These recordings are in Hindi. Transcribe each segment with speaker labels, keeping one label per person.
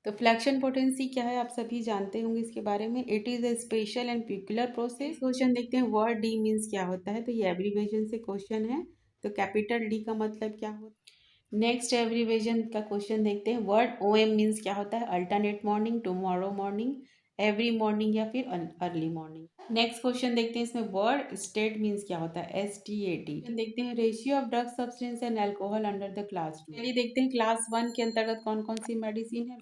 Speaker 1: तो फ्लैक्शन पोटेंसी क्या है आप सभी जानते होंगे इसके बारे में। It is a special and peculiar process. Question देखते हैं वर्ड डी मीन्स क्या होता है, तो ये एब्रीविएशन से क्वेश्चन है। तो कैपिटल डी का मतलब क्या होता है। नेक्स्ट एब्रीविएशन का क्वेश्चन देखते हैं। वर्ड ओ एम मीन्स क्या होता है, alternate morning, tomorrow morning, every morning या फिर अर्ली मॉर्निंग। नेक्स्ट क्वेश्चन देखते हैं इसमें वर्ड स्टेट मीन्स क्या होता है, STAT। देखते हैं ratio of drug substance and alcohol under the class 2। चलिए देखते हैं क्लास 1 के अंतर्गत कौन कौन सी मेडिसिन है।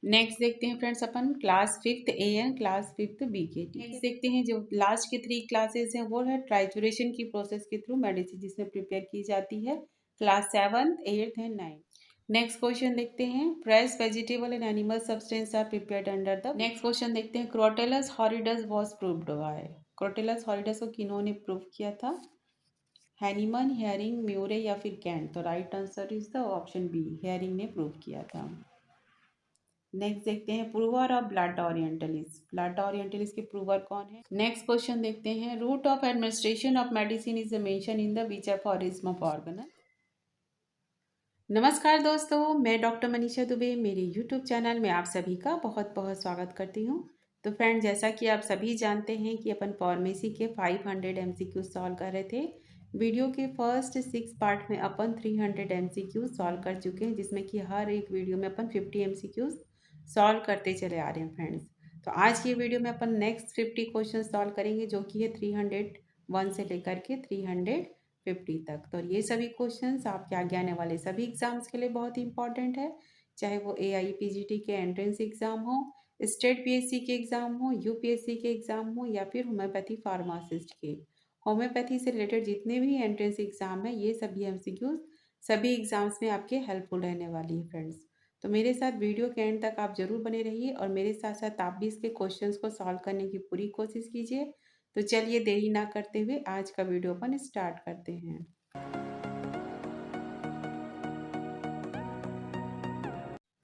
Speaker 1: नेक्स्ट देखते हैं friends upon class 5th A and class 5th B के। नेक्स्ट देखते हैं जो लास्ट के 3 क्लासेस हैं वो है ट्राइचुरेशन की प्रोसेस के थ्रू मेडिसिन जिसमें प्रिपेयर की जाती है, class 7th 8th and 9th। Next question देखते हैं fresh vegetable and animal substance are prepared under the. Next question देखते हैं Crotalus horridus was proved by. Crotalus horridus को किन्होंने प्रूव किया था, हैनीमन, हेयरिंग, म्यूरे या फिर कैंट। तो right answer is the option B, Hering ने प्रूव किया था। नेक्स्ट देखते हैं prover of Blatta orientalis. Blatta orientalis के प्रूवर कौन है। नेक्स्ट क्वेश्चन देखते हैं route of administration of medicine is mention in the which aphorism of Organon. नमस्कार दोस्तों, मैं डॉक्टर मनीषा दुबे मेरे यूट्यूब चैनल में आप सभी का बहुत बहुत स्वागत करती हूँ। तो फ्रेंड, जैसा कि आप सभी जानते हैं कि अपन फार्मेसी के 500 MCQ सॉल्व कर रहे थे। वीडियो के फर्स्ट 6 पार्ट में अपन 300 MCQ सॉल्व कर चुके हैं, जिसमें कि हर एक वीडियो में अपन 50 MCQ सॉल्व करते चले आ रहे हैं फ्रेंड्स। तो आज की वीडियो में अपन नेक्स्ट 50 क्वेश्चन सॉल्व करेंगे, जो कि है 301 से लेकर के 350 तक। तो ये सभी क्वेश्चंस आपके आगे आने वाले सभी एग्जाम्स के लिए बहुत ही इंपॉर्टेंट है, चाहे वो AIPGT के एंट्रेंस एग्जाम हो, स्टेट PSC के एग्जाम हो, UPSC के एग्जाम हो या फिर होम्योपैथी फार्मासिस्ट के। होम्योपैथी से रिलेटेड जितने भी एंट्रेंस एग्जाम है, ये सभी MCQs सभी एग्जाम्स में आपके हेल्पफुल रहने वाली है फ्रेंड्स। तो मेरे साथ वीडियो के एंड तक आप जरूर बने रहिए और मेरे साथ साथ आप भी इसके क्वेश्चंस को सॉल्व करने की पूरी कोशिश कीजिए। तो चलिए देरी ना करते हुए आज का वीडियो अपन स्टार्ट करते हैं।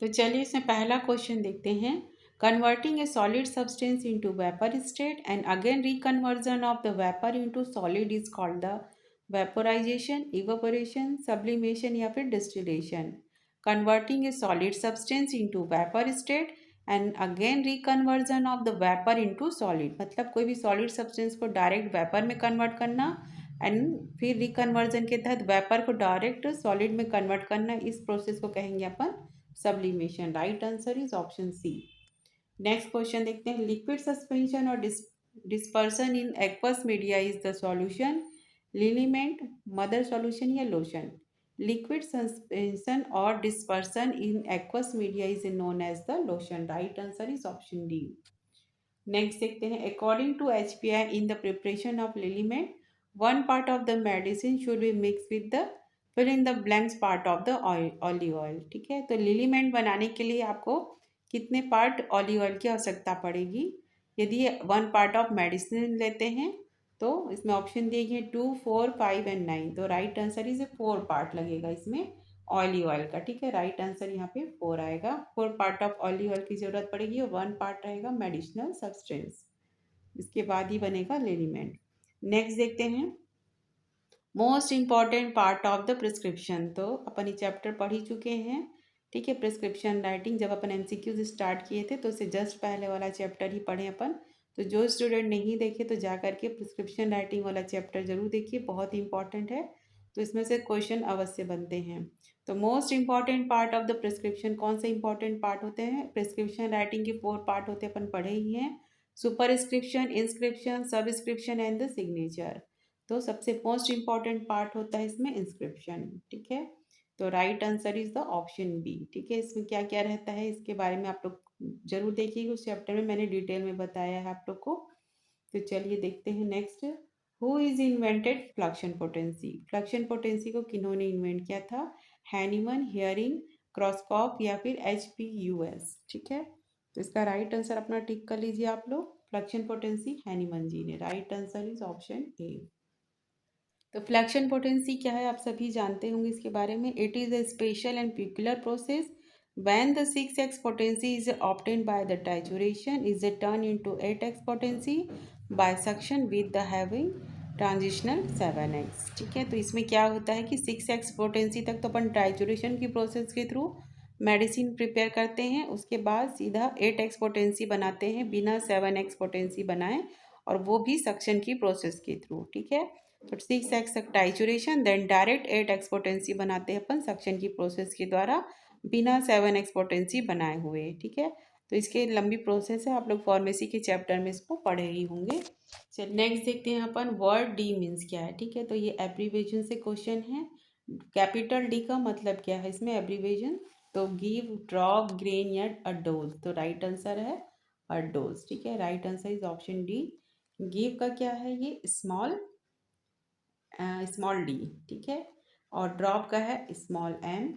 Speaker 1: तो चलिए इसमें पहला क्वेश्चन देखते हैं। Converting a solid substance into vapour state and again reconversion of the vapour into solid is called the vaporisation, evaporation, sublimation या फिर distillation. Converting a solid substance into vapour state and again reconversion of the vapour into solid, मतलब कोई भी सॉलिड सब्सटेंस को डायरेक्ट वेपर में कन्वर्ट करना एंड फिर रिकन्वर्जन के तहत वेपर को डायरेक्ट सॉलिड में कन्वर्ट करना, इस प्रोसेस को कहेंगे अपन sublimation. Right answer is option C. Next question देखते हैं लिक्विड सस्पेंशन और dispersion in aqueous media is the solution, liniment, mother solution या लोशन। लिक्विड सस्पेंशन और dispersion in aqueous media is known as the lotion. Right answer is option D. Next देखते हैं according to HPI in the preparation of liniment one part of the medicine should be mix with the fill in the blanks part of the olive oil. ठीक है, तो लिलिमेंट बनाने के लिए आपको कितने पार्ट ऑलिव ऑयल की आवश्यकता पड़ेगी। यदि 1 पार्ट ऑफ मेडिसिन लेते हैं तो इसमें ऑप्शन दिए गए 2, 4, 5 एंड 9। तो राइट आंसर इज 4 पार्ट लगेगा इसमें ऑलिव ऑयल का। ठीक है, राइट आंसर यहाँ पे 4 आएगा। 4 पार्ट ऑफ ऑलिव ऑयल की जरूरत पड़ेगी और 1 पार्ट रहेगा मेडिसिनल सब्सटेंस, इसके बाद ही बनेगा लिनिमेंट। नेक्स्ट देखते हैं most important part of the prescription. तो अपन ये चैप्टर पढ़ ही चुके हैं। ठीक है, प्रिस्क्रिप्शन राइटिंग जब अपन MCQs स्टार्ट किए थे तो उससे जस्ट पहले वाला चैप्टर ही पढ़े अपन। तो जो स्टूडेंट नहीं देखे तो जा करके प्रिस्क्रिप्शन राइटिंग वाला चैप्टर जरूर देखिए, बहुत ही इंपॉर्टेंट है। तो इसमें से क्वेश्चन अवश्य बनते हैं। तो most important part of the prescription कौन से इंपॉर्टेंट पार्ट होते हैं। प्रिस्क्रिप्शन राइटिंग के 4 पार्ट होते हैं, अपन पढ़े ही हैं। Superscription, inscription, subscription and the signature. तो सबसे मोस्ट इंपॉर्टेंट पार्ट होता है इसमें इंस्क्रिप्शन। ठीक है, तो right answer is the option B. ठीक है, इसमें क्या क्या रहता है इसके बारे में आप लोग जरूर देखिएगा, उस चैप्टर में मैंने डिटेल में बताया है आप लोग को। तो चलिए देखते हैं next. Who is invented fluxion potency. Fluxion potency को किन्होंने इन्वेंट किया था, हैनीमन, हेयरिंग, क्रॉसकॉफ या फिर HPUS। ठीक है, तो इसका राइट आंसर अपना टिक कर लीजिए आप लोग। फ्लक्शन पोटेंसी हैनीमन जी ने। राइट आंसर इज ऑप्शन ए। तो फ्लैक्शन पोटेंसी क्या है आप सभी जानते होंगे इसके बारे में। It is a special and peculiar process when the 6x potency is obtained by the trituration is turned into 8x potency by suction with the having transitional 7x। ठीक है, तो इसमें क्या होता है कि 6x पोटेंसी तक तो अपन ट्राइचुरेशन की प्रोसेस के थ्रू मेडिसिन प्रिपेयर करते हैं, उसके बाद सीधा 8x पोटेंसी बनाते हैं बिना 7x पोटेंसी बनाए, और वो भी सक्शन की प्रोसेस के थ्रू। ठीक है, तो 6x टाइचुरेशन, then direct 8x potency बनाते हैं अपन सक्शन की प्रोसेस के द्वारा बिना 7x पोटेंसी बनाए हुए। ठीक है, तो इसके लंबी प्रोसेस है, आप लोग फार्मेसी के चैप्टर में इसको पढ़े ही होंगे। चलिए नेक्स्ट देखते हैं अपन वर्ड डी मीन्स क्या है। ठीक है, तो ये एब्रीवेशन से क्वेश्चन है। कैपिटल डी का मतलब क्या है इसमें एब्रीवेशन, तो गिव, ड्रॉप, ग्रेन या अ डोज, तो राइट आंसर है अ डोज। ठीक है, right answer is option D. Give का क्या है, ये स्मॉल स्मॉल डी। ठीक है, और ड्रॉप का है स्मॉल एम,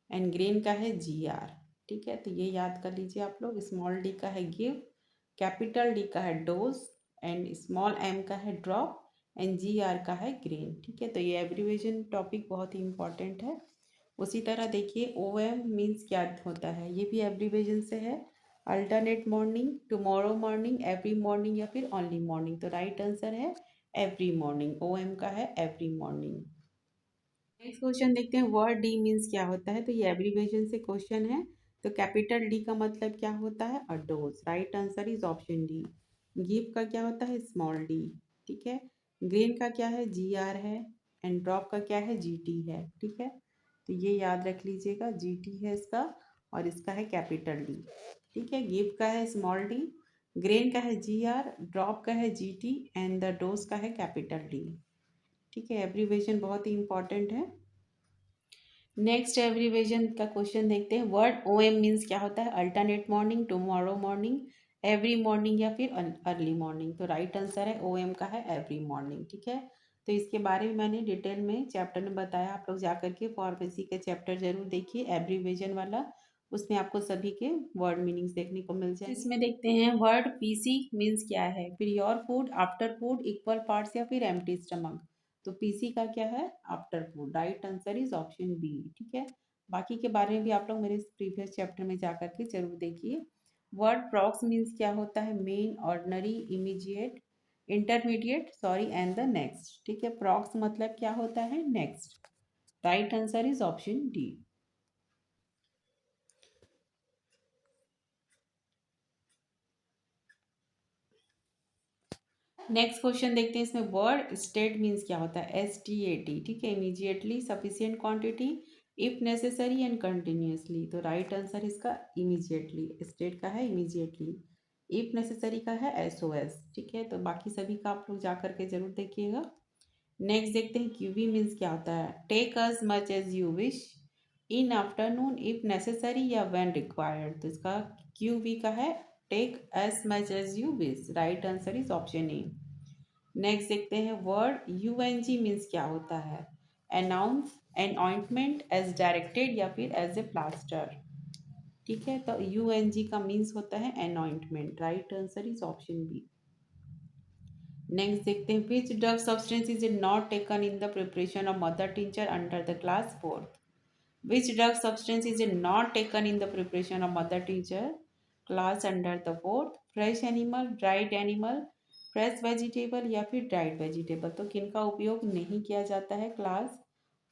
Speaker 1: एंड ग्रेन का है जी आर। ठीक है, तो ये याद कर लीजिए आप लोग। स्मॉल डी का है गिव, कैपिटल डी का है डोज, एंड स्मॉल एम का है ड्रॉप, एंड जी आर का है ग्रेन। ठीक है, तो ये एब्रीवेशन टॉपिक बहुत ही इंपॉर्टेंट है। उसी तरह देखिए ओ एम मीन्स क्या होता है, ये भी एब्रीवेशन से है। Alternate morning, tomorrow morning, every morning या फिर ओनली मॉर्निंग, तो राइट आंसर है एवरी मॉर्निंग। ओ एम का है एवरी मॉर्निंग। नेक्स्ट क्वेश्चन देखते हैं वर्ड डी मीन्स क्या होता है, तो ये एब्रीवेशन से क्वेश्चन है। तो कैपिटल डी का मतलब क्या होता है, अ dose, right answer is option D. Give का क्या होता है, स्मॉल डी। ठीक है, ग्रेन का क्या है, जी आर है, एंड ड्रॉप का क्या है, जी टी है। ठीक है, तो ये याद रख लीजिएगा, जी टी है इसका, और इसका है कैपिटल डी। ठीक है, गिव का है स्मॉल डी, ग्रेन का है जी आर, ड्रॉप का है G T, and the dose का है कैपिटल डी। ठीक है, एब्रीवेशन बहुत ही इंपॉर्टेंट है। नेक्स्ट एब्रीवेशन का क्वेश्चन देखते हैं। वर्ड ओ एम मीन्स क्या होता है, alternate morning, tomorrow morning, every morning या फिर अर्ली मॉर्निंग, तो राइट आंसर है ओ एम का है एवरी मॉर्निंग। ठीक है, तो इसके बारे में मैंने डिटेल में चैप्टर में बताया, आप लोग जा करके फार्मेसी के चैप्टर जरूर देखिए एब्रीवेशन वाला, उसमें आपको सभी के वर्ड मीनिंग्स देखने को मिल जाएंगे। इसमें देखते हैं वर्ड पीसी मीन्स क्या है, prior food, after food, equal parts या फिर एम्प्टी स्टमक, तो पीसी का क्या है, after food, right answer is option B. ठीक है, बाकी के बारे में भी आप लोग मेरे प्रीवियस चैप्टर में जा करके जरूर देखिए। वर्ड प्रॉक्स मीन्स क्या होता है, main, ordinary, immediate, intermediate, sorry, and the next. ठीक है, प्रॉक्स मतलब क्या होता है, next, right answer is option D. Next question देखते हैं, इसमें वर्ड स्टेट मीन्स क्या होता है, एस टी ए टी। ठीक है, immediately, sufficient quantity, if necessary and continuously, तो राइट आंसर इसका इमीजिएटली, स्टेट का है इमीजिएटली, इफ नेसेसरी का है एस ओ एस। ठीक है, तो बाकी सभी का आप लोग जा करके जरूर देखिएगा। नेक्स्ट देखते हैं क्यूवी मीन्स क्या होता है, take as much as you wish, in afternoon, if necessary या व्हेन रिक्वायर्ड, तो इसका क्यूवी का है take as much as you wish, right answer is option A. Next देखते हैं वर्ड यूएनजी मीन्स क्या होता है, an ounce, an ointment, as directed या फिर एज ए प्लास्टर। ठीक है, तो यूएनजी का मीन्स होता है anointment, right answer is option B. Next देखते हैं which drug substance is not taken in the preparation of mother tincture under the class 4th, which drug substance is not taken in the preparation of mother teacher class under the 4th, fresh animal, dried animal, fresh vegetable या फिर ड्राइड वेजिटेबल, तो किनका उपयोग नहीं किया जाता है क्लास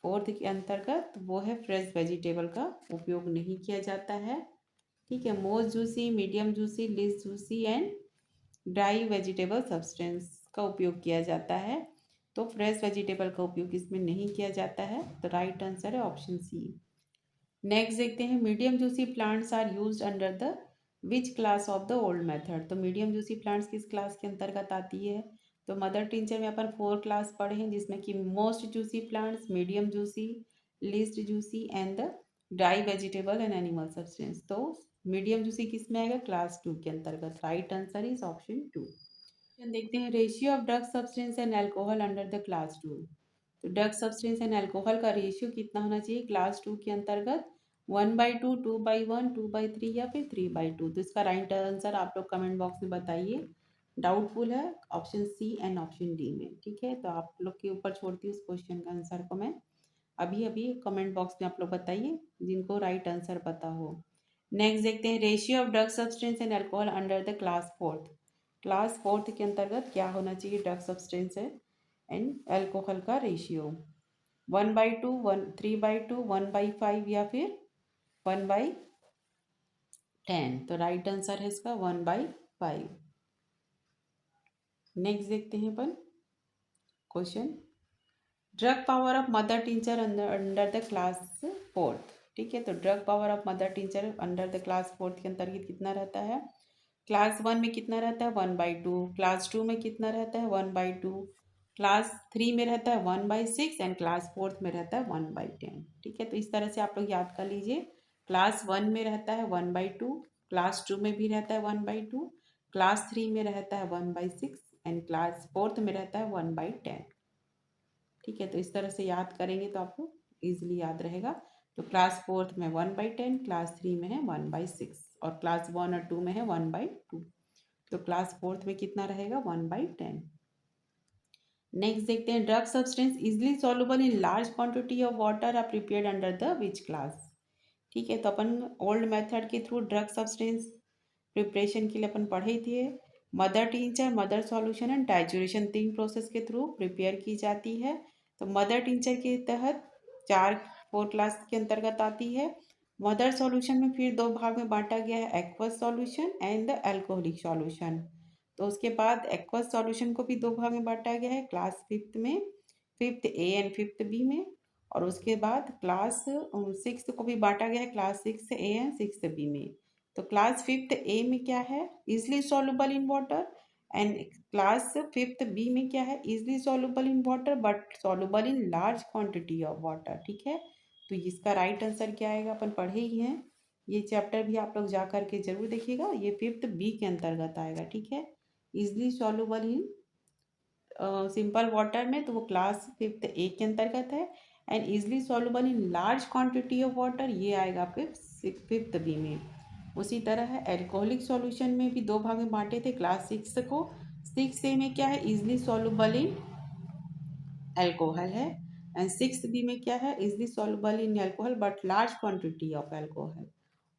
Speaker 1: 4th के अंतर्गत, वो है फ्रेश वेजिटेबल का उपयोग नहीं किया जाता है। ठीक है, most juicy, medium juicy, less juicy and dry vegetable substance का उपयोग किया जाता है, तो फ्रेश वेजिटेबल का उपयोग इसमें नहीं किया जाता है, तो राइट आंसर है ऑप्शन सी। नेक्स्ट देखते हैं medium juicy plants are used under the which class of the old method, तो मीडियम जूसी प्लांट्स किस क्लास के अंतर्गत आती है, तो मदर टिंचर में अपन 4 क्लास पढ़े हैं, जिसमें कि most juicy plants, medium juicy, least juicy and the dry vegetable and animal substance, तो मीडियम जूसी किस में आएगा, क्लास 2 के अंतर्गत, राइट आंसर इज ऑप्शन 2। देखते हैं ratio of drug substance and alcohol under the class 2, तो ड्रग सब्सटेंस एंड अल्कोहल का रेशियो कितना होना चाहिए क्लास 2 के अंतर्गत, 1/2, 2/1, 2/3 या फिर 3/2, तो इसका राइट आंसर आप लोग कमेंट बॉक्स में बताइए। डाउटफुल है option C and option D में। ठीक है, तो आप लोग के ऊपर छोड़ती हूँ इस क्वेश्चन का आंसर को मैं, अभी अभी कमेंट बॉक्स में आप लोग बताइए जिनको राइट आंसर पता हो। नेक्स्ट देखते हैं ratio of drug substance and alcohol under the class 4th, class 4th के अंतर्गत क्या होना चाहिए ड्रग सब्सटेंस है एंड अल्कोहल का रेशियो, 1/2, 3/2, 1/5 या फिर 1/10। तो राइट आंसर है इसका 1/5। नेक्स्ट देखते हैं अपन question, drug power of mother tincture under the class fourth. ठीक है, तो drug power of mother tincture under the class fourth के अंतर्गत कितना रहता है? क्लास 1 में कितना रहता है? 1/2। क्लास 2 में कितना रहता है? 1/2। क्लास 3 में रहता है 1/6 एंड क्लास फोर्थ में रहता है 1/10। ठीक है, तो इस तरह से आप लोग याद कर लीजिए। क्लास 1 में रहता है 1/2, क्लास 2 में भी रहता है 1/2, क्लास 3 में रहता है 1/6 एंड क्लास फोर्थ में रहता है 1/10। ठीक है, तो इस तरह से याद करेंगे तो आपको इजीली याद रहेगा। तो क्लास फोर्थ में 1/10, क्लास 3 में है 1/6 और क्लास 1 और 2 में है 1/2। तो क्लास फोर्थ में कितना रहेगा? 1/10। नेक्स्ट देखते हैं, drug substance easily soluble in large quantity of water are prepared under the which class. ठीक है, तो अपन ओल्ड मेथड के थ्रू ड्रग सब्सटेंस प्रिपरेशन के लिए अपन पढ़े थे। Mother tincture, mother solution and trituration 3 process के थ्रू प्रिपेयर की जाती है। तो मदर टिंचर के तहत 4 क्लास के अंतर्गत आती है। मदर सॉल्यूशन में फिर 2 भाग में बांटा गया है, aqueous solution and the alcoholic solution. तो उसके बाद एक्वस सॉल्यूशन को भी 2 भाग में बांटा गया है, क्लास फिफ्थ में, fifth A and fifth B में। और उसके बाद क्लास सिक्स को भी बांटा गया है, क्लास 6 ए एंड 6 बी में। तो क्लास फिफ्थ ए में क्या है? Easily soluble in water. And class fifth B में क्या है? Easily soluble in water but soluble in large quantity of water. ठीक है, तो इसका राइट आंसर क्या आएगा? अपन पढ़े ही हैं, ये चैप्टर भी आप लोग जा करके जरूर देखिएगा, ये फिफ्थ बी के अंतर्गत आएगा। ठीक है, easily soluble in simple water में तो वो क्लास फिफ्थ ए के अंतर्गत है। And easily soluble in large quantity of water ये आएगा आपके फिफ्थ बी में। उसी तरह है एल्कोहलिक सॉल्यूशन में भी 2 भाग में बांटे थे, क्लास 6 को। 6 ए में क्या है? इजली सॉल्युबल इन अल्कोहल है। एंड 6 बी में क्या है? Easily soluble in alcohol but large quantity of alcohol.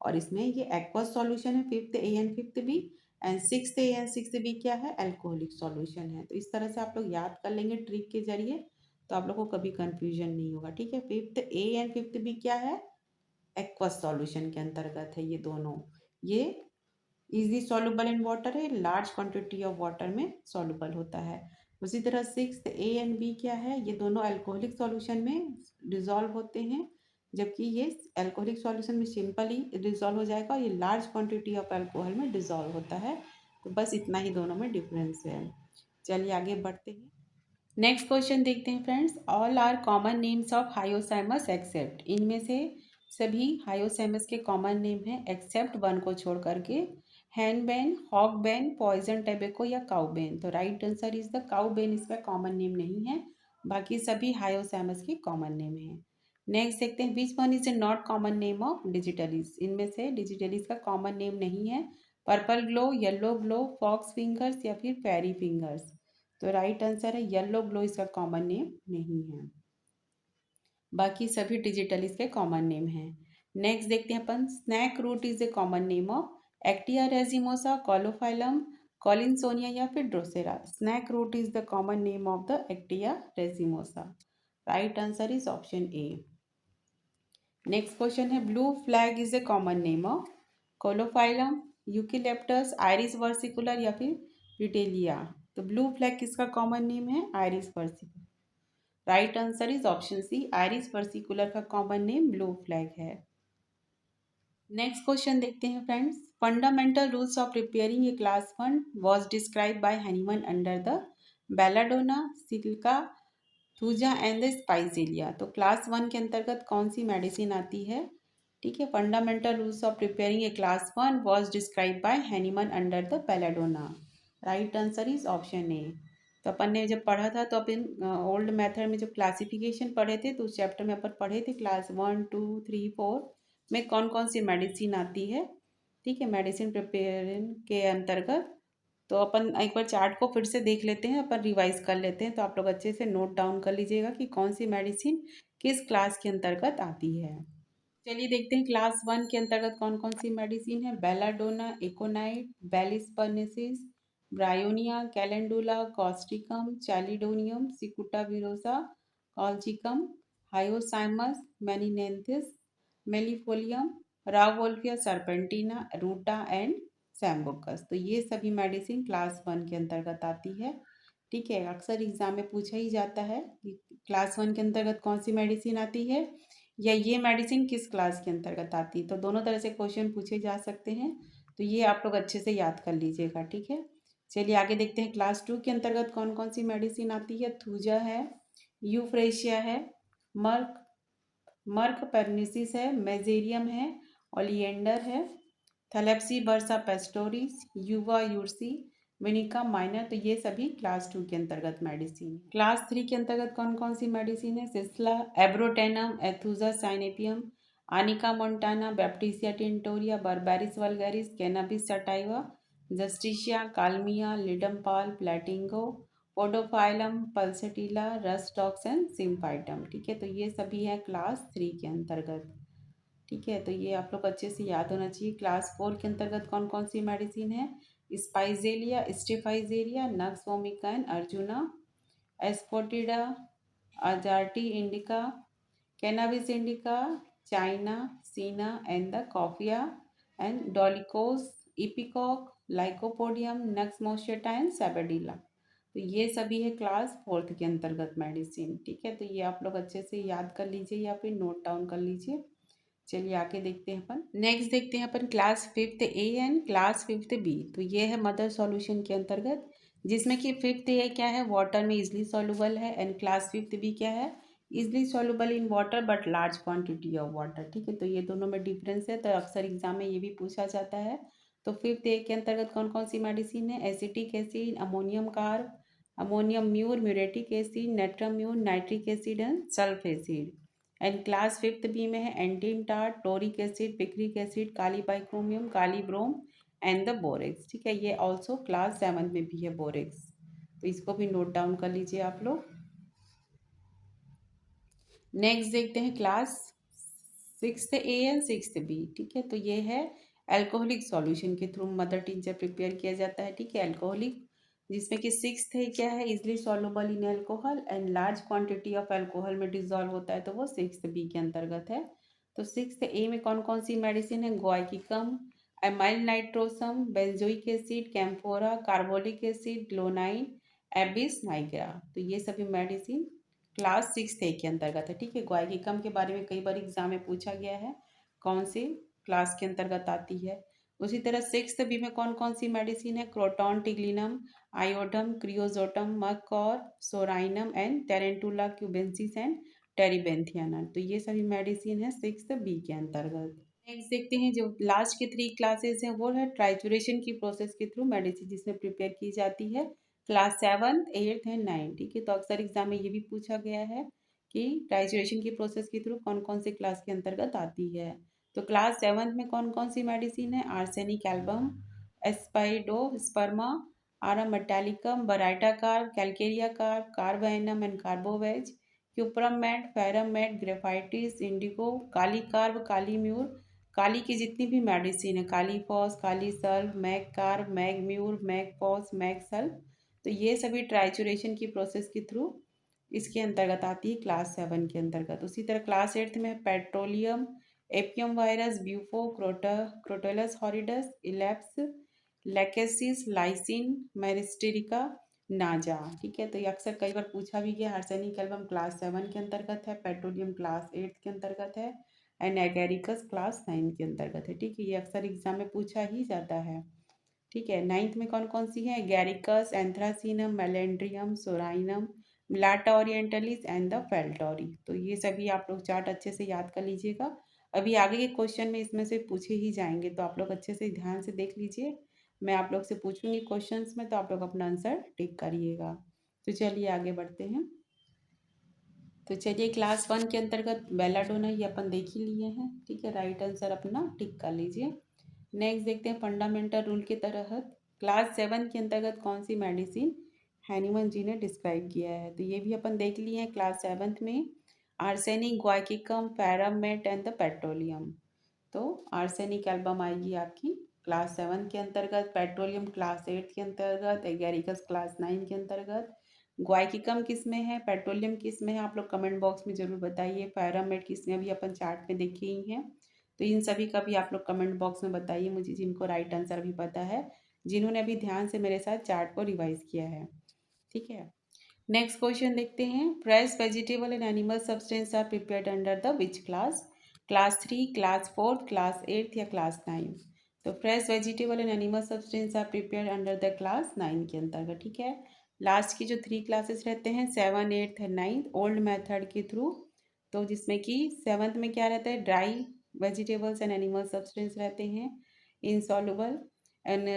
Speaker 1: और इसमें ये एक्वस सॉल्यूशन है, fifth A and fifth B. And 6 A and 6 B क्या है? अल्कोहलिक सॉल्यूशन है। तो इस तरह से आप लोग याद कर लेंगे ट्रिक के जरिए, तो आप लोग को कभी कंफ्यूजन नहीं होगा। ठीक है, fifth A and fifth B क्या है? एक्वस सॉल्यूशन के अंतर्गत है ये दोनों। ये इजली सॉल्युबल इन वाटर है, लार्ज क्वांटिटी ऑफ वाटर में सॉल्युबल होता है। उसी तरह 6 ए एंड बी क्या है? ये दोनों अल्कोहलिक सॉल्यूशन में डिजॉल्व होते हैं, जबकि ये अल्कोहलिक सॉल्यूशन में सिंपली डिजॉल्व हो जाएगा, ये लार्ज क्वांटिटी ऑफ अल्कोहल में डिजॉल्व होता है। तो बस इतना ही दोनों में डिफरेंस है। चलिए आगे बढ़ते हैं। नेक्स्ट क्वेश्चन देखते हैं friends, all are common names of Hyoscyamus except. इनमें से सभी हायोसैमस के कॉमन नेम हैं एक्सेप्ट वन को छोड़ करके, हैनबेन, हॉकबेन, पॉइजन टेबेको या काउबेन। तो राइट आंसर इज द काउबेन, इसका कॉमन नेम नहीं है, बाकी सभी हायोसैमस के कॉमन नेम है। नेक्स्ट देखते हैं, which one is a not common name of digitalis. इनमें से डिजिटलिस का कॉमन नेम नहीं है, purple glow, yellow glow, fox fingers या फिर फेरी फिंगर्स। तो राइट आंसर है येलो ग्लो, इसका कॉमन नेम नहीं है, बाकी सभी डिजिटल इसके कॉमन नेम हैं। नेक्स्ट देखते हैं अपन, snake root is a common name of Actaea racemosa, Calophyllum, Collinsonia या फिर Drosera. Snake root is the common name of the Actaea racemosa. Right answer is option A. Next question है, blue flag is a common name of Calophyllum, Eucalyptus, Iris versicolor या फिर रिटेलिया। तो ब्लू फ्लैग किसका कॉमन नेम है? Iris versicolor. Right answer is option C, Iris versicolor का कॉमन नेम ब्लू फ्लैग है। नेक्स्ट क्वेश्चन देखते हैं friends, fundamental rules of preparing a class 1 was describe by Hahnemann under the Belladonna, Silicea, Thuja and the Spigelia. तो क्लास 1 के अंतर्गत कौन सी मेडिसिन आती है? ठीक है, fundamental rules of preparing a class 1 was describe by Hahnemann under the belladonna. Right answer is option ए। तो अपन ने जब पढ़ा था तो अपन ओल्ड मेथड में जो क्लासिफिकेशन पढ़े थे, तो उस चैप्टर में अपन पढ़े थे क्लास 1 2 3 4 में कौन कौन सी मेडिसिन आती है। ठीक है, मेडिसिन प्रिपेयरिंग के अंतर्गत। तो अपन एक बार चार्ट को फिर से देख लेते हैं, अपन रिवाइज कर लेते हैं, तो आप लोग अच्छे से नोट डाउन कर लीजिएगा कि कौन सी मेडिसिन किस क्लास के अंतर्गत आती है। चलिए देखते हैं क्लास 1 के अंतर्गत कौन कौन सी मेडिसिन है। Belladonna, aconite, bellis perennis, bryonia, calendula, causticum, chelidonium, cicuta virosa, colchicum, hyoscyamus, menyanthes, millefolium, rauwolfia, serpentina, ruta and sambucus. तो ये सभी मेडिसिन क्लास 1 के अंतर्गत आती है। ठीक है, अक्सर एग्जाम में पूछा ही जाता है कि क्लास 1 के अंतर्गत कौन सी मेडिसिन आती है या ये मेडिसिन किस क्लास के अंतर्गत आती है। तो दोनों तरह से क्वेश्चन पूछे जा सकते हैं, तो ये आप लोग अच्छे से याद कर लीजिएगा। ठीक है, चलिए आगे देखते हैं क्लास 2 के अंतर्गत कौन कौन सी मेडिसिन आती है। थूजा है, यूफ्रेशिया है, मर्क मर्क परनिसिस है, मेजेरियम है, ओलिएंडर है, थैलेप्सी बर्सा पेस्टोरिस, युवा यूर्सी, विनिका माइनर। तो ये सभी क्लास 2 के अंतर्गत मेडिसिन है। क्लास 3 के अंतर्गत कौन कौन सी मेडिसिन है। Scilla, abrotanum, aethusa cynapium, arnica montana, baptisia tinctoria, berberis vulgaris, cannabis sativa, justicia, kalmia, ledum pal, plantago, podophyllum, pulsatilla, rhus tox and symphytum. ठीक है, तो ये सभी है क्लास 3 के अंतर्गत। ठीक है, तो ये आप लोग अच्छे से याद होना चाहिए। क्लास 4 के अंतर्गत कौन कौन सी मेडिसिन है। Spigelia, staphysagria, nux vomica and Arjuna, asafoetida, azadirachta indica, cannabis indica, china, cina and the coffea and dolichos, ipecac, lycopodium, nux moschata and sabadilla. तो ये सभी है क्लास 4 के अंतर्गत मेडिसिन। ठीक है, तो ये आप लोग अच्छे से याद कर लीजिए या फिर नोट डाउन कर लीजिए। चलिए आगे देखते हैं अपन। नेक्स्ट देखते हैं अपन class 5th A and class 5th B. तो ये है मदर सॉल्यूशन के अंतर्गत, जिसमें कि 5th ए क्या है, वाटर में इजली सॉल्युबल है, एंड क्लास 5th बी क्या है, easily soluble in water but large quantity of water. ठीक है, तो ये दोनों में डिफरेंस है, तो अक्सर एग्जाम में ये भी पूछा जाता है। तो 5th ए के अंतर्गत कौन कौन सी मेडिसिन है। Acetic acid, ammonium carb, ammonium mur, muriatic acid, natrum mur, nitric acid and sulph acid. And class 5th B में है antim tart, boric acid, picric acid, kali bichromium, kali brom and the borax. ठीक है, ये ऑल्सो क्लास 7 में भी है बोरेक्स, तो इसको भी नोट डाउन कर लीजिए आप लोग। नेक्स्ट देखते हैं class 6th A and 6th B. ठीक है, तो ये है अल्कोहलिक सॉल्यूशन के थ्रू मदर टिंचर प्रिपेयर किया जाता है। ठीक है, अल्कोहलिक, जिसमें कि 6th है क्या है, easily soluble in alcohol and large quantity of alcohol में डिजोल्व होता है, तो वो 6th बी के अंतर्गत है। तो 6th ए में कौन कौन सी मेडिसिन है। Guaiacum, amyl nitrosum, benzoic acid, camphora, carbolic acid, glonoine, abies nigra. तो ये सभी मेडिसिन क्लास 6th ए के अंतर्गत है। ठीक है, ग्वाइकिकम के बारे में कई बार एग्जाम में पूछा गया है, कौन सी क्लास के अंतर्गत आती है। उसी तरह 6th बी में कौन कौन सी मेडिसिन है। क्रोटॉन टिग्लिनम, आयोडम, क्रियोजोटम, मक और सोराइनम एंड टेरेंटुला क्यूबेंसिस एंड टेरिबेंथियाना। तो ये सभी मेडिसिन है 6th बी के अंतर्गत। नेक्स्ट देखते हैं, जो लास्ट के 3 क्लासेस हैं वो है ट्राइचुरेशन की प्रोसेस के थ्रू मेडिसिन जिसमें प्रिपेयर की जाती है class 7th 8th and 9th। ठीक है, तो अक्सर एग्जाम में ये भी पूछा गया है कि ट्राइचुरेशन की प्रोसेस के थ्रू कौन कौन सी क्लास के अंतर्गत आती है। तो क्लास 7th में कौन कौन सी मेडिसिन है। Arsenic album, aspidosperma, aurum metallicum, baryta carb, calcarea carb, carboneum and carbo veg, cuprum met, ferrum met, graphites, indigo, kali carb, kali mur, kali की जितनी भी मेडिसिन है, kali phos, kali sulph, mag carb, mag mur, mag phos, mag sulph. तो ये सभी ट्राइचुरेशन की प्रोसेस के थ्रू इसके अंतर्गत आती है क्लास 7 के अंतर्गत। उसी तरह क्लास 8th में petroleum, apium virus, bufo, crotalus horridus, elaps, lachesis, lyssin, myristica, naja. ठीक है, तो ये अक्सर कई बार पूछा भी गया। आर्सेनिक एल्बम क्लास 7 के अंतर्गत है, पेट्रोलियम क्लास 8 के अंतर्गत है एंड एगेरिकस क्लास 9 के अंतर्गत है। ठीक है, ये अक्सर एग्जाम में पूछा ही जाता है। ठीक है, 9th में कौन कौन सी है। Agaricus, anthracinum, melandrium, psorinum, blatta orientalis and the फेल्टोरी। तो ये सभी आप लोग चार्ट अच्छे से याद कर लीजिएगा, अभी आगे के क्वेश्चन में इसमें से पूछे ही जाएंगे, तो आप लोग अच्छे से ध्यान से देख लीजिए। मैं आप लोग से पूछूंगी क्वेश्चंस में, तो आप लोग अपना आंसर टिक करिएगा। तो चलिए आगे बढ़ते हैं। तो चलिए क्लास 1 के अंतर्गत बेलाडोना ये अपन देख ही लिए हैं। ठीक है, राइट आंसर अपना टिक कर लीजिए। नेक्स्ट देखते हैं फंडामेंटल रूल के तहत क्लास 7 के अंतर्गत कौन सी मेडिसिन हैनीमन जी ने डिस्क्राइब किया है। तो ये भी अपन देख लिए हैं क्लास 7th में। आर्सेनिक, ग्वाइकिकम, पैरामेट एंड द पेट्रोलियम। तो आर्सेनिक एल्बम आएगी आपकी क्लास 7 के अंतर्गत, पेट्रोलियम क्लास 8 के अंतर्गत, एगेरिकस क्लास 9 के अंतर्गत। ग्वाइकिकम किस में है, पेट्रोलियम किस में है, आप लोग कमेंट बॉक्स में जरूर बताइए। पैरामेट किस में, अभी अपन चार्ट में देखे ही हैं। तो इन सभी का भी आप लोग कमेंट बॉक्स में बताइए मुझे, जिनको राइट आंसर भी पता है, जिन्होंने अभी ध्यान से मेरे साथ चार्ट को रिवाइज किया है। ठीक है, नेक्स्ट क्वेश्चन देखते हैं। Fresh vegetable and animal substance are prepared under the which class? Class 3, class 4, class 8 या क्लास 9? तो fresh vegetable and animal substance are prepared under the class 9 के अंतर्गत। ठीक है, लास्ट की जो 3 क्लासेस रहते हैं 7, 8 एंड 9 ओल्ड मेथड के थ्रू, तो जिसमें कि 7th में क्या रहता है, dry vegetables and animal substance रहते हैं इनसॉल्युबल, एंड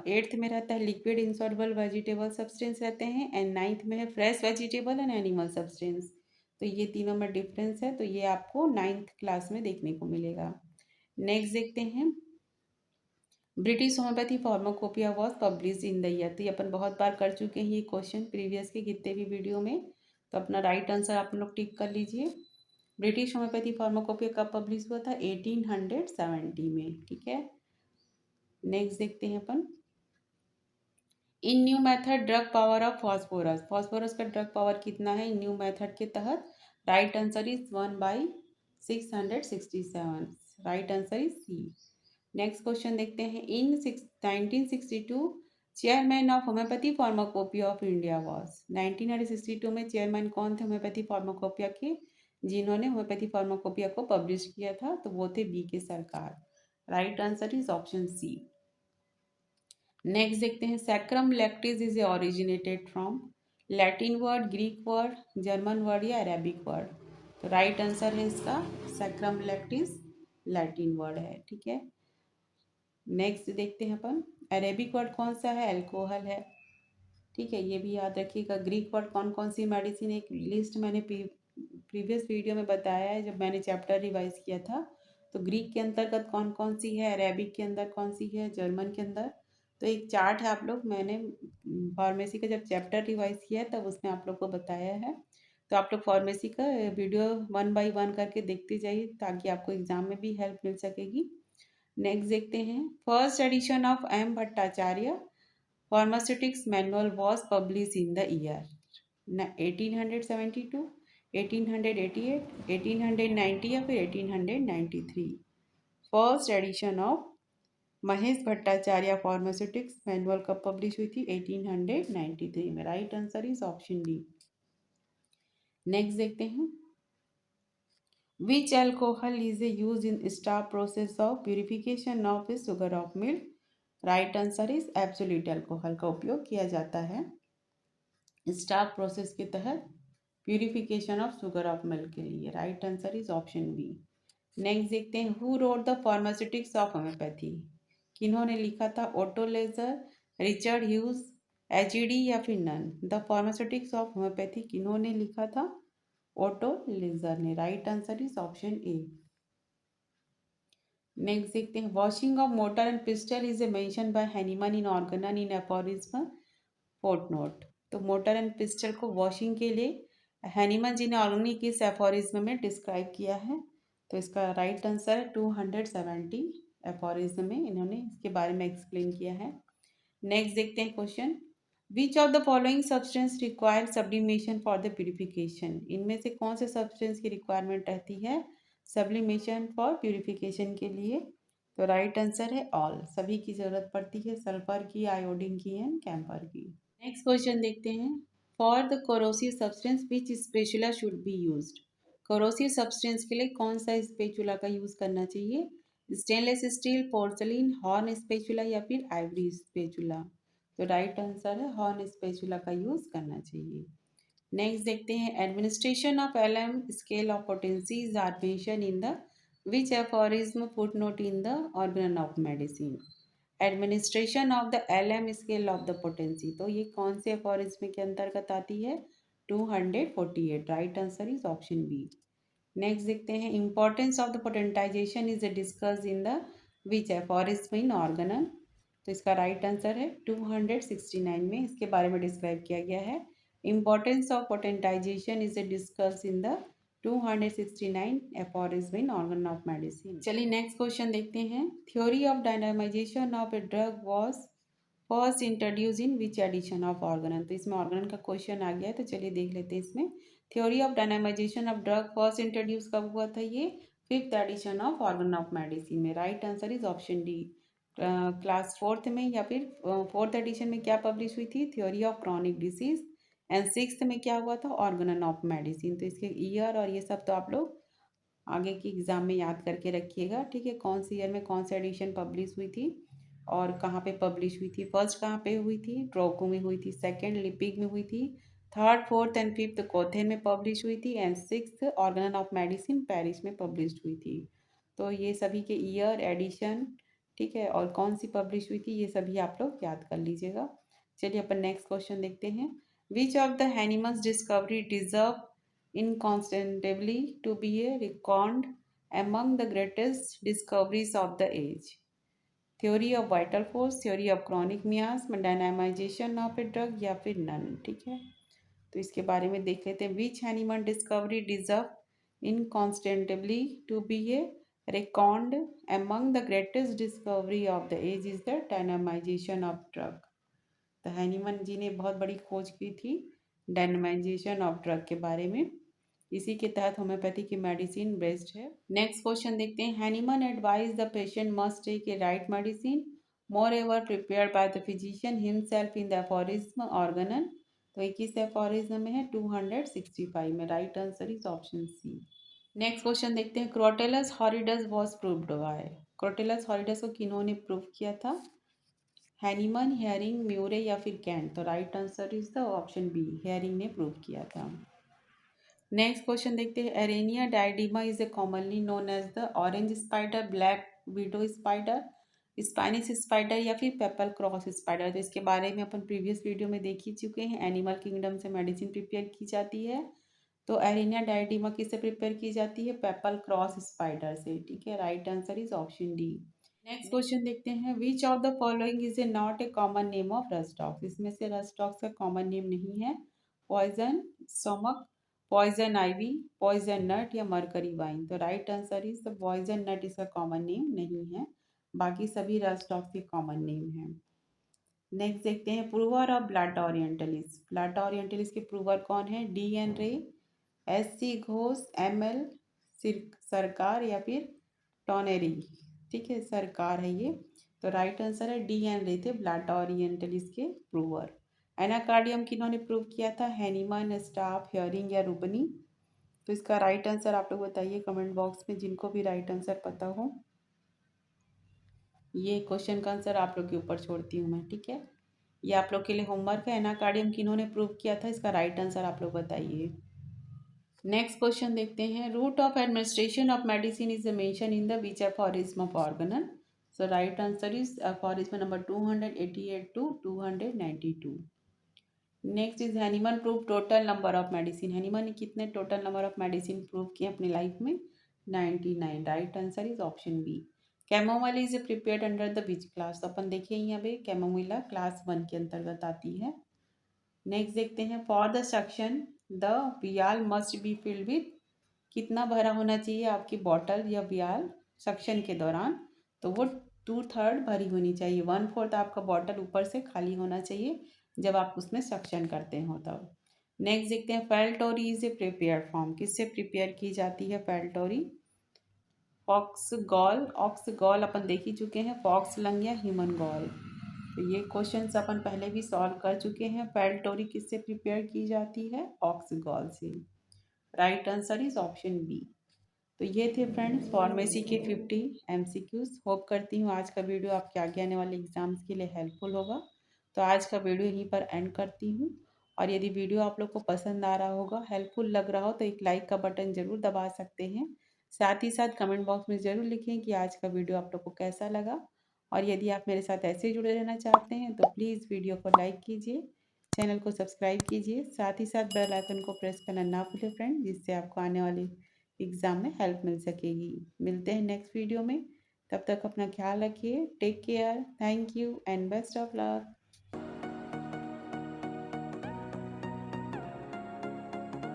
Speaker 1: 8th में रहता है लिक्विड इंसॉल्युबल वेजिटेबल सब्सटेंस रहते हैं, एंड 9th में है fresh vegetable and animal substance. तो ये तीनों में डिफरेंस है, तो ये आपको 9th क्लास में देखने को मिलेगा। नेक्स्ट देखते हैं, British homeopathy pharmacopoeia was publish in the year. तो ये अपन बहुत बार कर चुके हैं ये क्वेश्चन प्रीवियस के कितने भी वीडियो में, तो अपना राइट आंसर आप लोग टिक कर लीजिए। ब्रिटिश होम्योपैथी फार्माकोपिया कब पब्लिश हुआ था? 1870 में। ठीक है, नेक्स्ट देखते हैं अपन, in new method drug power of phosphorus, phosphorus का ड्रग पावर कितना है इन न्यू मेथड के तहत? Right answer is 1/667, right answer is C. Next question देखते हैं, in 1962 chairman of homeopathy pharmacopoeia of India was. 1962 में चेयरमैन कौन थे होम्योपैथी फार्माकोपिया के, जिन्होंने होम्योपैथी फार्माकोपिया को पब्लिश किया था? तो वो थे बी के Sarkar. Right answer is option C. Next देखते हैं, saccharum lactis is originated from, Latin word, Greek word, German word या अरेबिक वर्ड? तो राइट आंसर है इसका सैक्रम लैक्टिस लैटिन वर्ड है। ठीक है, नेक्स्ट देखते हैं अपन, अरेबिक वर्ड कौन सा है? अल्कोहल है। ठीक है, ये भी याद रखिएगा। ग्रीक वर्ड कौन कौन सी मेडिसिन, एक लिस्ट मैंने प्रीवियस वीडियो में बताया है जब मैंने चैप्टर रिवाइज किया था। तो ग्रीक के अंतर्गत कौन कौन सी है, अरेबिक के अंदर कौन सी है, जर्मन के अंदर। तो एक चार्ट है, आप लोग, मैंने फार्मेसी का जब चैप्टर रिवाइज किया है तब उसमें आप लोग को बताया है। तो आप लोग फार्मेसी का वीडियो 1 बाय 1 करके देखते जाइए ताकि आपको एग्जाम में भी हेल्प मिल सकेगी। नेक्स्ट देखते हैं, first edition of M Bhattacharya pharmaceutics manual was publish in the year 1872, 1888, 1890 या फिर 1893? First edition of Mahesh Bhattacharya pharmaceutics manual कब पब्लिश हुई थी? 1893 में। Right answer is option D. Next देखते हैं, which alcohol is use in starch process of purification of sugar of milk? Right answer is absolute alcohol का उपयोग किया जाता है स्टार्च प्रोसेस के तहत purification of sugar of milk के लिए। Right answer is option B. Next देखते हैं, who wrote the pharmaceutics of homeopathy? किन्होंने लिखा था? Otto Leeser, Richard Hughes, HED या फिर none? The pharmaceutics of homeopathy किन्होंने लिखा था? ओटो लेजर ने। Right answer is option A. Next देखते हैं, washing of mortar and pestle is a mention by Hahnemann in organon in aphorism footnote. तो मोटर एंड पिस्टल को वॉशिंग के लिए हैनीमन जी ने ऑर्गनी किस एफोरिज्म में डिस्क्राइब किया है? तो इसका राइट आंसर 270 एफोरिज्म में इन्होंने इसके बारे में एक्सप्लेन किया है। नेक्स्ट देखते हैं question, which of the following substance require sublimation for the purification? इनमें से कौन से सब्सटेंस की रिक्वायरमेंट रहती है सब्लिमेशन फॉर प्यूरिफिकेशन के लिए? तो राइट आंसर है ऑल, सभी की जरूरत पड़ती है, सल्फर की, आयोडीन की एंड कैम्फर की। नेक्स्ट क्वेश्चन देखते हैं, for the corrosive substance which spatula should be used? Corrosive substance के लिए कौन सा स्पेचुला का यूज करना चाहिए? Stainless steel, porcelain, horn spatula या फिर आइवरी स्पेचुला? तो राइट आंसर है हॉर्न स्पेचुला का यूज करना चाहिए। नेक्स्ट देखते हैं, administration of LM scale of potency is are mention in the which aphorism footnote in the organ of medicine? Administration of the LM scale of the potency, तो ये कौन से एफोरिज्म के अंतर्गत आती है? 248। Right answer is option B. Next देखते हैं, importance of the potentization is discuss in the which aphorism in organon? तो इसका राइट आंसर है 269 में इसके बारे में डिस्क्राइब किया गया है। Importance of potentization is discuss in the 269 aphorism in organon of medicine. चलिए नेक्स्ट क्वेश्चन देखते हैं, theory of dynamization of a drug was first introduce in which edition of organon? तो इसमें ऑर्गनन का क्वेश्चन आ गया है, तो चलिए देख लेते हैं इसमें। Theory of dynamization of drug first introduce कब हुआ था? ये fifth edition of organon of medicine में। Right answer is option D. Class fourth में या फिर फोर्थ एडिशन में क्या पब्लिश हुई थी? Theory of chronic disease. And sixth में क्या हुआ था? Organ of medicine. तो इसके ईयर और ये सब तो आप लोग आगे की एग्जाम में याद करके रखिएगा, ठीक है। कौन सी ईयर में कौन सा एडिशन पब्लिश हुई थी और कहाँ पे पब्लिश हुई थी। फर्स्ट कहाँ पे हुई थी? ट्रोको में हुई थी। सेकंड लिपिक में हुई थी। Third fourth and fifth Köthen में पब्लिश हुई थी। And sixth organ of medicine Paris में पब्लिश हुई थी। तो ये सभी के ईयर, एडिशन, ठीक है, और कौन सी पब्लिश हुई थी, ये सभी आप लोग याद कर लीजिएगा। चलिए अपन नेक्स्ट क्वेश्चन देखते हैं। Which of the animals discovery deserve incontestably to be reckoned among the greatest discoveries of the age? Theory of vital force, theory of chronic miasm, dynamization of a drug, या फिर नन, ठीक है। तो इसके बारे में देख लेते हैं। Which animal discovery deserve incontestably to be a reckoned among the greatest discovery of the age is the dynamization of drug। तो हैनीमन जी ने बहुत बड़ी खोज की थी डायनामाइजेशन ऑफ ड्रग के बारे में। इसी के तहत होम्योपैथी की मेडिसिन बेस्ड है। नेक्स्ट क्वेश्चन देखते हैं। Hahnemann advise the patient must take a right medicine more ever prepared by the physician himself in the aphorism organon. तो 21 एफोरिज्म में है 265 में। Right answer is option C. Next question देखते हैं। Crotalus horridus was proved by. Crotalus horridus को किन्होंने प्रूव किया था? हैनीमन, हेयरिंग, म्यूरे, या फिर कैंट। तो right answer is the option B, Hering ने प्रूव किया था। नेक्स्ट क्वेश्चन देखते हैं। Aranea diadema is a commonly known as the orange spider, black widow spider, Spanish spider, या फिर पेपल क्रॉस स्पाइडर। तो इसके बारे में अपन प्रीवियस वीडियो में देख ही चुके हैं। एनिमल किंगडम से मेडिसिन प्रिपेयर की जाती है। तो एरेनिया डायडिमा किससे प्रिपेयर की जाती है? पेपल क्रॉस स्पाइडर से, ठीक है। Right answer is option D. Next question देखते हैं। Which of the following is a not a common name of rhus tox. इसमें से रस्टॉक्स का कॉमन नेम नहीं है। Poison stomach, poison ivy, poison nut, या मरकरी वाइन। तो right answer is the poison nut इसका कॉमन नेम नहीं है। बाकी सभी रस्टॉक्स के कॉमन नेम हैं। नेक्स्ट देखते हैं। Prover of Blatta orientalis. Blatta orientalis के प्रूवर कौन है? D N Ray, S C Ghosh, M L Sarkar, या फिर टॉनेरी, ठीक है, सरकार है ये। तो राइट आंसर है डी एन रे थे ब्लाटा ओरिएंटलिस के प्रूवर। एनाकार्डियम किन्होंने प्रूव किया था? हैनीमन, स्टाफ, हेयरिंग, या रूबनी। तो इसका राइट आंसर आप लोग बताइए कमेंट बॉक्स में, जिनको भी राइट आंसर पता हो। ये क्वेश्चन का आंसर आप लोग के ऊपर छोड़ती हूँ मैं, ठीक है। ये आप लोग के लिए होमवर्क है। एनाकार्डियम किन्होंने प्रूव किया था? इसका राइट आंसर आप लोग बताइए। नेक्स्ट क्वेश्चन देखते हैं। Route of administration of medicine is mention in the which aphorism of organon. So right answer is aphorism number 288 to 292। Next is Hahnemann prove total number of medicine. Hahnemann ने कितने total number of medicine prove किए अपनी लाइफ में? 99। Right answer is option B. Chamomile is prepared under the which class. तो अपन देखिए यहाँ पे कैमोमिला क्लास 1 के अंतर्गत आती है। नेक्स्ट देखते हैं। For the succussion the vial must be filled with. कितना भरा होना चाहिए आपकी बॉटल या वियाल सक्शन के दौरान? तो वो 2/3 भरी होनी चाहिए। 1/4 आपका बॉटल ऊपर से खाली होना चाहिए जब आप उसमें सक्शन करते हो तब। नेक्स्ट देखते हैं। फेल्टोरी इज ए प्रिपेयर फॉर्म। किससे प्रिपेयर की जाती है फेल्टोरी? फॉक्स गॉल, ऑक्स गॉल अपन देख ही चुके हैं, फॉक्स लंग या ह्यूमन गॉल। तो ये क्वेश्चंस अपन पहले भी सॉल्व कर चुके हैं। फेल्टोरी किससे प्रिपेयर की जाती है? ऑक्स गॉल से। Right answer is option B. तो ये थे फ्रेंड्स फार्मेसी के 50 MCQs। होप करती हूँ आज का वीडियो आपके आगे आने वाले एग्जाम्स के लिए हेल्पफुल होगा। तो आज का वीडियो यहीं पर एंड करती हूँ। और यदि वीडियो आप लोग को पसंद आ रहा होगा, हेल्पफुल लग रहा हो, तो एक लाइक का बटन ज़रूर दबा सकते हैं। साथ ही साथ कमेंट बॉक्स में ज़रूर लिखें कि आज का वीडियो आप लोग को कैसा लगा। और यदि आप मेरे साथ ऐसे जुड़े रहना चाहते हैं तो प्लीज़ वीडियो को लाइक कीजिए, चैनल को सब्सक्राइब कीजिए, साथ ही साथ बेल आइकन को प्रेस करना ना भूलें फ्रेंड, जिससे आपको आने वाली एग्ज़ाम में हेल्प मिल सकेगी। मिलते हैं नेक्स्ट वीडियो में। तब तक अपना ख्याल रखिए। Take care. Thank you and best of luck.